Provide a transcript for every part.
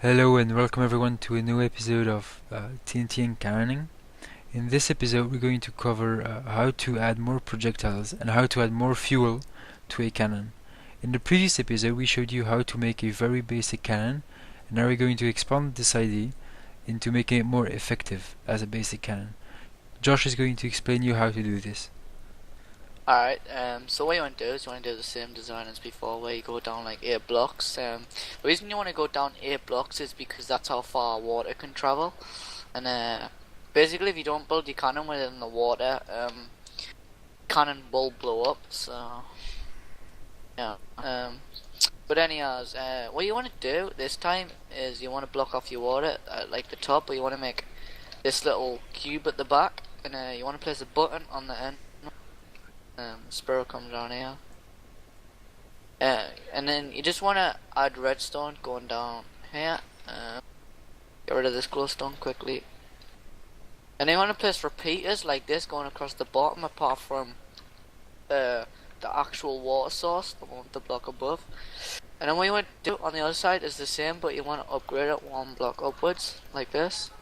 Hello and welcome everyone to a new episode of TnT and Cannoning. In this episode we're going to cover how to add more projectiles and how to add more fuel to a cannon. In the previous episode we showed you how to make a very basic cannon, and now we're going to expand this idea into making it more effective as a basic cannon. Josh is going to explain you how to do this. Alright, so what you want to do is you want to do the same design as before, where you go down like 8 blocks. The reason you want to go down 8 blocks is because that's how far water can travel. And basically if you don't build your cannon within the water, cannon will blow up, so yeah. But anyways, what you want to do this time is you want to block off your water at like the top, but you want to make this little cube at the back, and you want to place a button on the end. Spiral comes down here, and then you just want to add redstone going down here. Get rid of this glowstone quickly, and then you want to place repeaters like this going across the bottom, apart from the actual water source, the one with the block above. And then what you want to do on the other side is the same, but you want to upgrade it 1 block upwards, like this,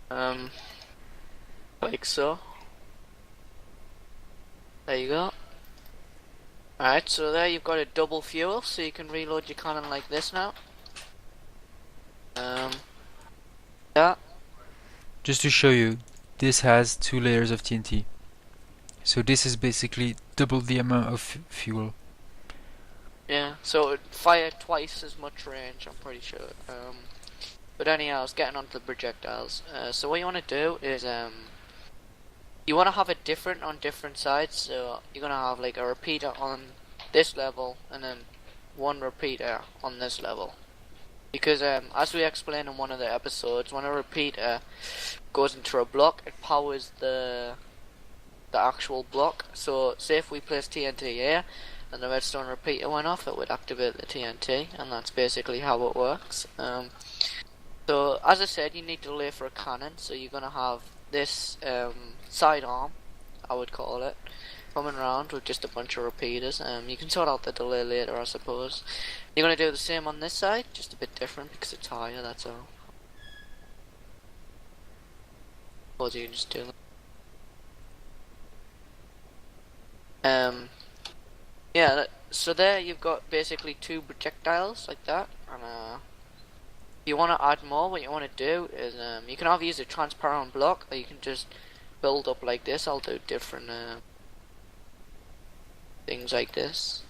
like so. There you go. Alright, so there you've got a double fuel, so you can reload your cannon like this now. Yeah. Just to show you, this has 2 layers of TNT. So this is basically double the amount of fuel. Yeah, so it fire twice as much range, I'm pretty sure. But anyhow, I was getting onto the projectiles. So what you want to do is, you want to have it different on different sides, so you're going to have like a repeater on this level and then 1 repeater on this level. Because as we explained in one of the episodes, when a repeater goes into a block, it powers the actual block. So say if we place TNT here and the redstone repeater went off, it would activate the TNT, and that's basically how it works. So as I said, you need to lay for a cannon, so you're going to have this sidearm, I would call it, coming around with just a bunch of repeaters. You can sort out the delay later, I suppose. You're going to do the same on this side, just a bit different because it's higher, that's all. Suppose you can just do that. Yeah, so there you've got basically 2 projectiles like that, and if you want to add more, what you want to do is you can either use a transparent block, or you can just build up like this. I'll do different things like this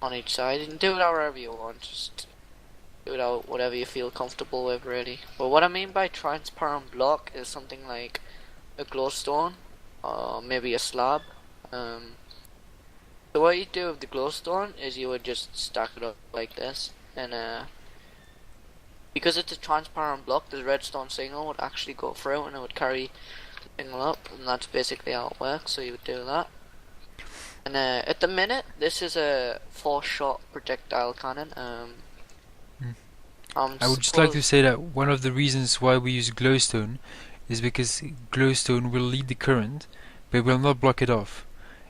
on each side. You can do it however you want, just do it out whatever you feel comfortable with, really. But what I mean by transparent block is something like a glowstone, or maybe a slab. So what you do with the glowstone is you would just stack it up like this, and because it's a transparent block, the redstone signal would actually go through and it would carry the signal up, and that's basically how it works. So you would do that. And at the minute, this is a 4-shot projectile cannon. I would just like to say that one of the reasons why we use glowstone is because glowstone will lead the current, but will not block it off.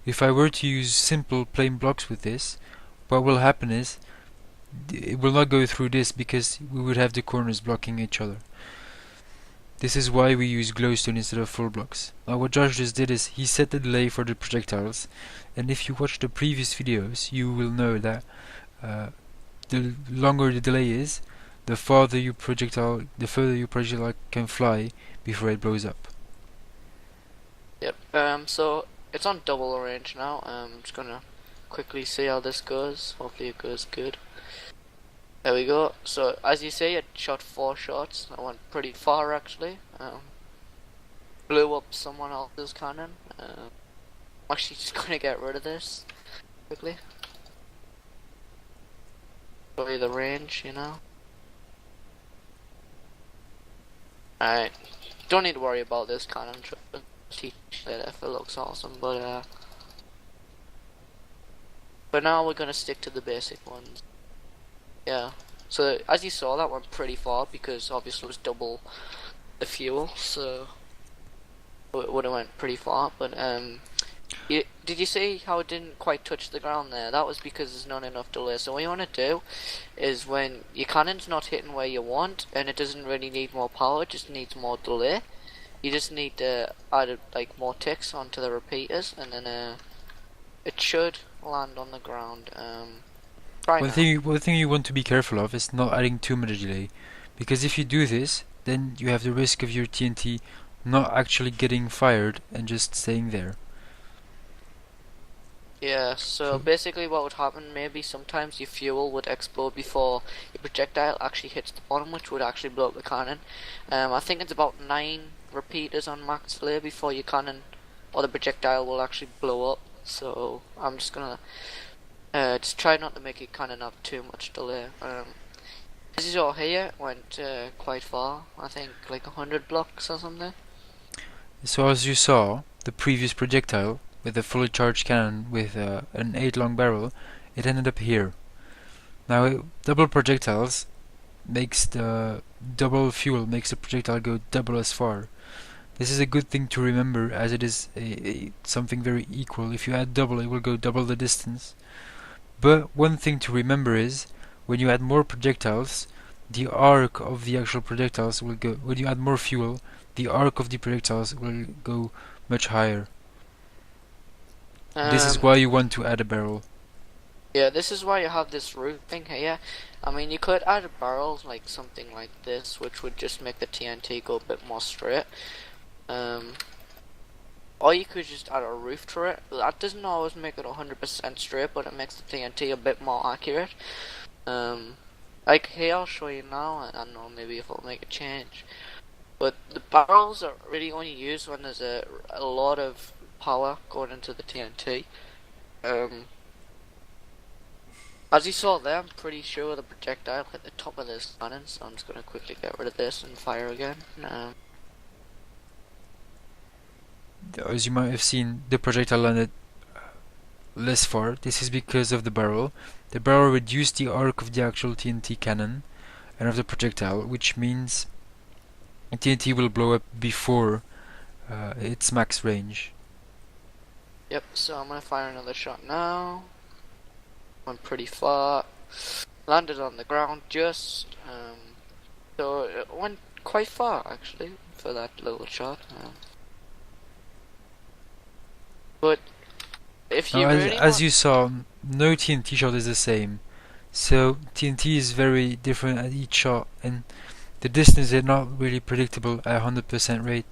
If I were to use simple plain blocks with this, what will happen is it will not go through this, because we would have the corners blocking each other. This is why we use glowstone instead of full blocks. Now what Josh just did is he set the delay for the projectiles, and if you watch the previous videos you will know that the longer the delay is, the further your projectile can fly before it blows up. Yep. So it's on double range now. I'm just gonna quickly see how this goes. Hopefully it goes good. There we go. So as you see, it shot 4 shots. I went pretty far actually. Blew up someone else's cannon. I'm actually just gonna get rid of this quickly. Show you the range, you know. Alright. Don't need to worry about this cannon. Teach it if it looks awesome, but now we're gonna stick to the basic ones. Yeah, so as you saw, that went pretty far because obviously it was double the fuel, so it would have went pretty far. But did you see how it didn't quite touch the ground there? That was because there's not enough delay. So what you want to do is when your cannon's not hitting where you want, and it doesn't really need more power, it just needs more delay. You just need to add like more ticks onto the repeaters, and then it should land on the ground. Try One now. thing you want to be careful of is not adding too much delay, because if you do this, then you have the risk of your TNT not actually getting fired and just staying there. Yeah, so So basically what would happen, maybe sometimes your fuel would explode before your projectile actually hits the bottom, which would actually blow up the cannon. I think it's about 9 repeaters on max delay before your cannon or the projectile will actually blow up. So I'm just gonna just try not to make your cannon have too much delay. As you saw here, it went quite far, I think like 100 blocks or something. So as you saw, the previous projectile with a fully charged cannon with an 8 long barrel, it ended up here. Now double projectiles makes the double fuel makes the projectile go double as far. This is a good thing to remember, as it is something very equal. If you add double, it will go double the distance. But one thing to remember is, when you add more projectiles, the arc of the actual projectiles will go. When you add more fuel, the arc of the projectiles will go much higher. This is Um, why you want to add a barrel. Yeah, this is why you have this roof thing here. I mean, you could add a barrel like something like this, which would just make the TNT go a bit more straight. Um, or you could just add a roof to it. That doesn't always make it 100% straight, but it makes the TNT a bit more accurate. Like here, I'll show you now. I don't know, maybe if I'll make a change. But the barrels are really only used when there's a lot of power going into the TNT. As you saw there, I'm pretty sure the projectile hit the top of this cannon, so I'm just going to quickly get rid of this and fire again. As you might have seen, the projectile landed less far. This is because of the barrel. The barrel reduced the arc of the actual TNT cannon and of the projectile, which means TNT will blow up before its max range. Yep, so I'm going to fire another shot now. Went pretty far. Landed on the ground just. So it went quite far actually for that little shot. But if you Now, really as want, you saw, no TNT shot is the same. So TNT is very different at each shot, and the distance is not really predictable at 100% rate,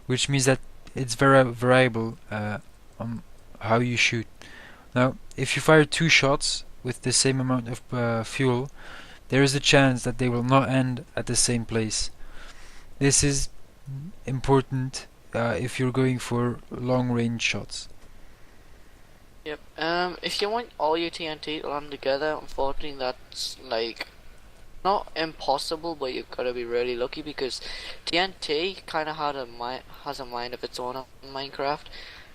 which means that it's very variable on how you shoot. Now, if you fire 2 shots with the same amount of fuel, there is a chance that they will not end at the same place. This is important if you're going for long range shots. yep. If you want all your TNT to land together, unfortunately that's like not impossible, but you've got to be really lucky because TNT kind of has a mind of its own on Minecraft.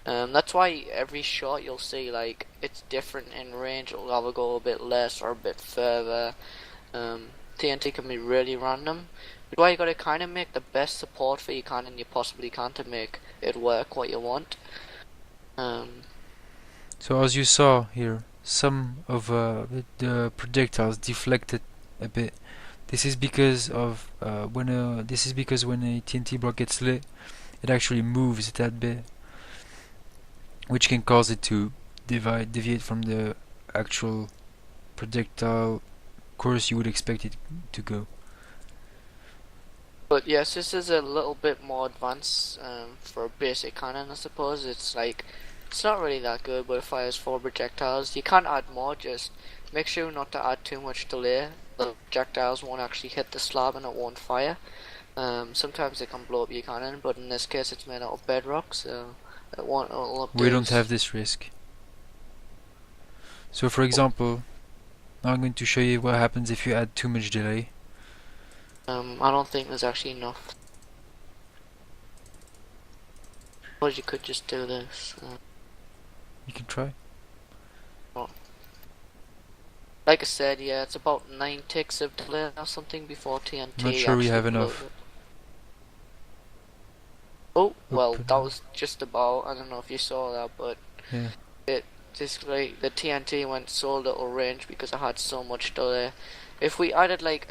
That's why every shot you'll see like it's different in range. It'll either go a bit less or a bit further. TNT can be really random. That's why you got to kind of make the best support for your cannon you possibly can to make it work what you want. So as you saw here, some of the projectiles deflected a bit. This is because when a TNT block gets lit, it actually moves a tad bit, which can cause it to deviate from the actual projectile course you would expect it to go. But yes, this is a little bit more advanced for a basic cannon, I suppose. It's not really that good, but it fires 4 projectiles. You can't add more, just make sure not to add too much delay. The projectiles won't actually hit the slab and it won't fire. Sometimes it can blow up your cannon, but in this case it's made out of bedrock, so it won't. We don't have this risk. So for example, now I'm going to show you what happens if you add too much delay. I don't think there's actually enough. Or you could just do this. You can try. Like I said, yeah, it's about 9 ticks of delay or something before TNT. I'm not sure we have actually enough. blows it. Oh, well, Open. that was just about. I don't know if you saw that, but Yeah. Just like the TNT went so little range because it had so much delay. If we added like